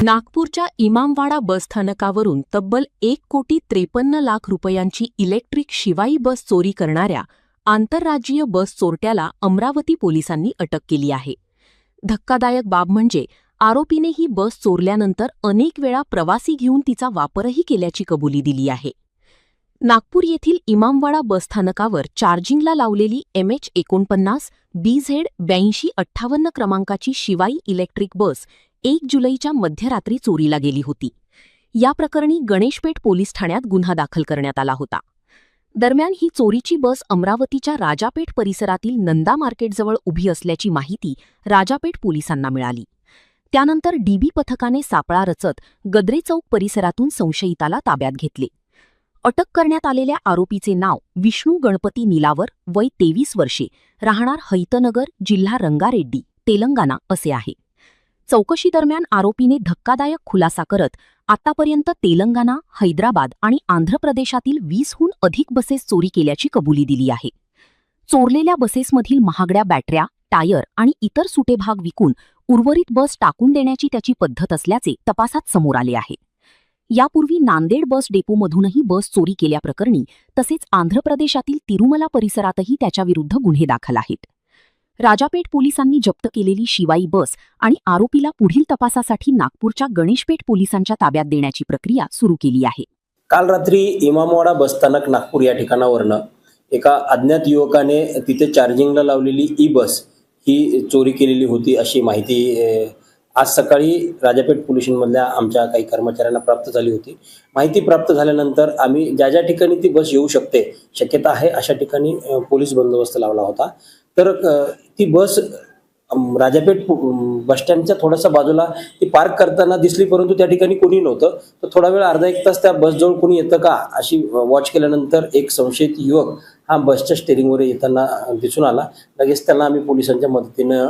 नागपूरच्या इमामवाडा बसस्थानकावरून तब्बल 1,53,00,000 रुपयांची इलेक्ट्रिक शिवाई बस चोरी करणाऱ्या आंतरराज्यीय बस चोरट्याला अमरावती पोलिसांनी अटक केली आहे. धक्कादायक बाब म्हणजे आरोपीने ही बस चोरल्यानंतर अनेक वेळा प्रवासी घेऊन तिचा वापरही केल्याची कबुली दिली आहे. नागपूर येथील इमामवाडा बसस्थानकावर चार्जिंगला लावलेली MH49 BZ 8258 क्रमांकाची शिवाई इलेक्ट्रिक बस 1 जुलैच्या मध्यरात्री चोरीला गेली होती. या प्रकरणी गणेशपेठ पोलीस ठाण्यात गुन्हा दाखल करण्यात आला होता. दरम्यान ही चोरीची बस अमरावतीच्या राजापेठ परिसरातील नंदा मार्केटजवळ उभी असल्याची माहिती राजापेठ पोलिसांना मिळाली. त्यानंतर DB पथकाने सापळा रचत गद्रे चौक परिसरातून संशयिताला ताब्यात घेतले. अटक करण्यात आलेल्या आरोपीचे नाव विष्णू गणपती निलावर, वय 23 वर्षे, राहणार हैतनगर, जिल्हा रंगारेड्डी, तेलंगणा असे आहे. चौकशी दरम्यान आरोपीने धक्कादायक खुलासा करत आतापर्यंत तेलंगणा, हैदराबाद आणि आंध्र प्रदेशातील 20हून अधिक बसेस चोरी केल्याची कबुली दिली आहे. चोरलेल्या बसेसमधील महागड्या बॅटऱ्या, टायर आणि इतर सुटे भाग विकून उर्वरित बस टाकून देण्याची त्याची पद्धत असल्याचे तपासात समोर आले आहे. यापूर्वी नांदेड बस डेपोमधूनही बस चोरी केल्याप्रकरणी तसेच आंध्र प्रदेशातील तिरुमला परिसरातही त्याच्याविरुद्ध गुन्हे दाखल आहेत. राजापेठ पोलिसांनी जप्त केलेली शिवाई बस आणि आरोपीला पुढील तपासासाठी नागपूरच्या गणेशपेठ पोलिसांच्या ताब्यात देण्याची प्रक्रिया सुरू केली आहे. काल रात्री इमामवाडा बसस्थानक नागपूर या ठिकाणावरनं एका अज्ञात युवकाने तिथे चार्जिंगला लावलेली ई बस ही चोरी केलेली होती अशी माहिती आज सकाळी राजापेठ पोलीस स्टेशनमधल्या आमच्या काही कर्मचाऱ्यांना प्राप्त झाली होती. माहिती प्राप्त झाल्यानंतर आम्ही ज्या ठिकाणी ती बस येऊ शकते, शक्यता आहे अशा ठिकाणी पोलीस बंदोबस्त लावला होता. तर ती बस राजापेठ बसस्टँडच्या थोडासा बाजूला ती पार्क करताना दिसली, परंतु त्या ठिकाणी कोणी नव्हतं. तर थोडा वेळ अर्धा एक तास त्या बसजवळ कोणी येतं का अशी वॉच केल्यानंतर एक संशयित युवक हा बसच्या स्टेअरिंगवर येताना दिसून आला. लगेच त्याला आम्ही पोलिसांच्या मदतीनं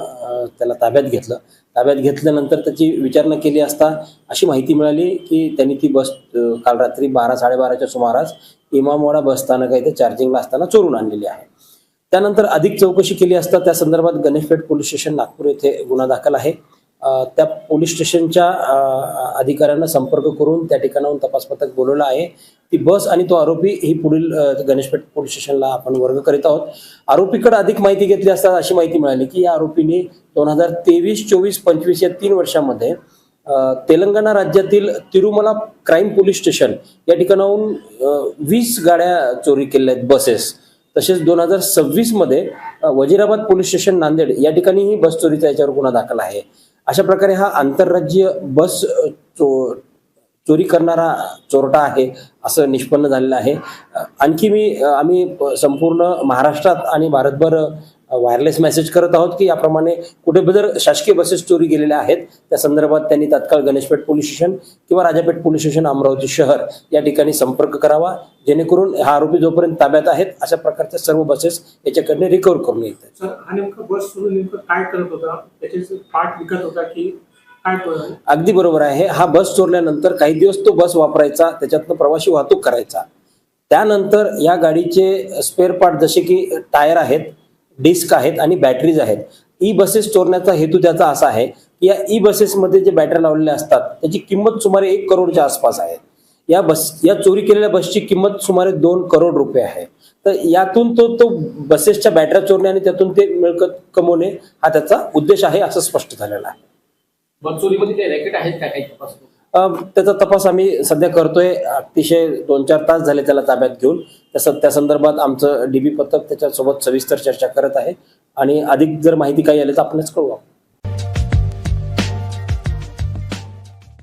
त्याला ताब्यात घेतलं. ताब्यात घेतल्यानंतर त्याची विचारणा केली असता अशी माहिती मिळाली की त्यांनी ती बस काल रात्री 12-12:30च्या सुमारास इमामवाडा बसस्थानक इथे चार्जिंगला असताना चोरून आणलेली आहे. त्यानंतर अधिक चौकशी केली असता त्या संदर्भात गणेशपेठ पोलीस स्टेशन नागपूर येथे गुन्हा दाखल आहे. त्या पोलीस स्टेशनच्या अधिकाऱ्यांना संपर्क करून त्या ठिकाणाहून तपास पथक बोलवलं आहे. ती बस आणि तो आरोपी ही पुढील गणेशपेठ पोलीस स्टेशनला आपण वर्ग करीत आहोत. आरोपीकडे अधिक माहिती घेतली असता अशी माहिती मिळाली की या आरोपीने 2023, 24, 25 या 3 वर्षांमध्ये तेलंगणा राज्यातील तिरुमला क्राईम पोलीस स्टेशन या ठिकाणाहून 20 गाड्या चोरी केल्या आहेत, बसेस. तसेच 2026 मध्ये वजीराबाद पोलीस स्टेशन नांदेड या ठिकाणीही बस चोरीचा याच्यावर गुन्हा दाखल आहे. अशा प्रकारे हा आंतरराज्यीय बस चोरी करणारा चोरटा आहे असं निष्पन्न झालेलं आहे. आणखी आम्ही संपूर्ण महाराष्ट्रात आणि भारतभर वायरलेस मेसेज करत आहोत की याप्रमाणे कुठे जर शासकीय बसेस चोरी गेलेल्या आहेत त्या संदर्भात त्यांनी तात्काळ गणेशपेठ पोलीस स्टेशन किंवा राजापेठ पोलीस स्टेशन अमरावती शहर या ठिकाणी संपर्क करावा, जेणेकरून हा आरोपी जोपर्यंत ताब्यात आहेत अशा प्रकारच्या सर्व बसेस याच्याकडे रिकव्हर करून येतात. सर, हा नेमका बस चोरून नेमकं काय करत होता? त्याचे पार्ट विकत होता की काय? अगदी बरोबर आहे. हा बस चोरल्यानंतर काही दिवस तो बस वापरायचा, त्याच्यातनं प्रवासी वाहतूक करायचा. त्यानंतर या गाडीचे स्पेअर पार्ट जसे की टायर आहेत, डिस्क आहेत आणि बॅटरीज आहेत. ई बसेस चोरण्याचा हेतू त्याचा असा आहे की या ई बसेसमध्ये जे बॅटरी लावलेल्या असतात त्याची किंमत सुमारे 1 करोडच्या आसपास आहे. या चोरी केलेल्या बसची किंमत सुमारे 2 करोड रुपये आहे. तर यातून तो बसेसच्या बॅटऱ्या चोरणे आणि त्यातून ते मिळकत कमवणे हा त्याचा उद्देश आहे असं स्पष्ट झालेलं आहे. बस चोरीमध्ये काही रॅकेट आहेत का? काही तपास त्याचा तपास आम्ही सध्या करतोय. अतिशय 2-4 तास झाले त्याला ताब्यात घेऊन. त्या संदर्भात आमचं DB पथक त्याच्यासोबत सविस्तर चर्चा करत आहे आणि अधिक जर माहिती काही आली तर आपणच कळवू.